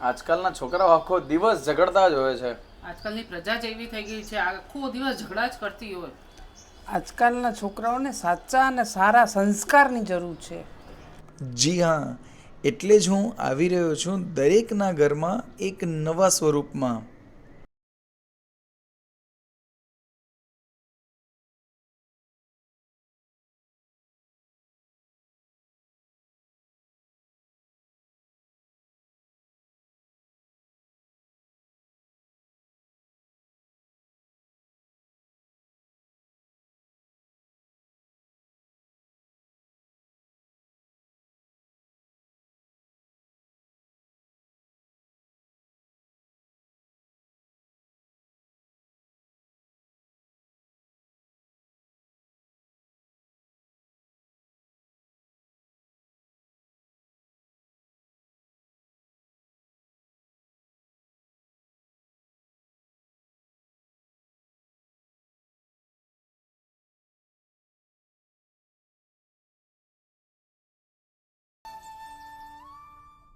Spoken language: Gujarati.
આજકાલના છોકરાઓ આખો દિવસ ઝઘડતા જ હોય છે. આજકાલની પ્રજા જ એવી થઈ ગઈ છે, આખો દિવસ ઝઘડા જ કરતી હોય. આજકાલના છોકરાઓને સાચા અને સારા સંસ્કારની જરૂર છે. જી હા, એટલે જ હું આવી રહ્યો છું દરેકના ઘરમાં એક નવા સ્વરૂપમાં.